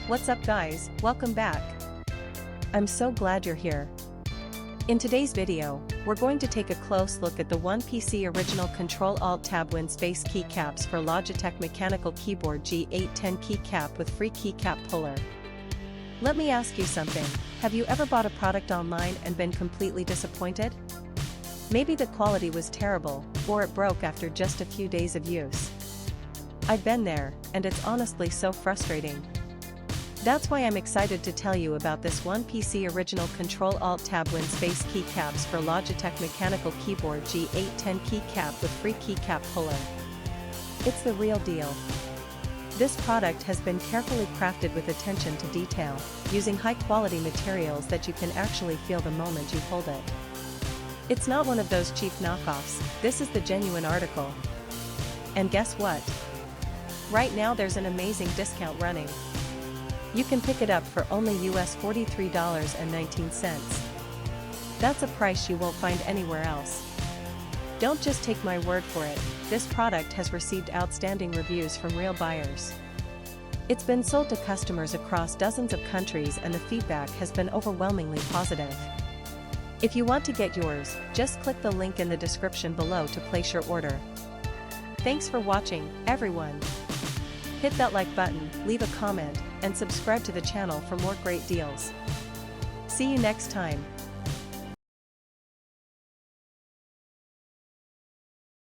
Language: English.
What's up guys, welcome back. I'm so glad you're here. In today's video, we're going to take a close look at the 1PC original Ctrl-Alt-Tab-Win space keycaps for Logitech Mechanical Keyboard G810 keycap with free keycap puller. Let me ask you something, have you ever bought a product online and been completely disappointed? Maybe the quality was terrible, or it broke after just a few days of use. I've been there, and it's honestly so frustrating. That's why I'm excited to tell you about this 1PC original Ctrl-Alt-Tab-Win space keycaps for Logitech Mechanical Keyboard G810 keycap with free keycap puller. It's the real deal. This product has been carefully crafted with attention to detail, using high-quality materials that you can actually feel the moment you hold it. It's not one of those cheap knockoffs, this is the genuine article. And guess what? Right now there's an amazing discount running. You can pick it up for only US $43.19. That's a price you won't find anywhere else. Don't just take my word for it, this product has received outstanding reviews from real buyers. It's been sold to customers across dozens of countries and the feedback has been overwhelmingly positive. If you want to get yours, just click the link in the description below to place your order. Thanks for watching, everyone. Hit that like button, leave a comment, and subscribe to the channel for more great deals. See you next time.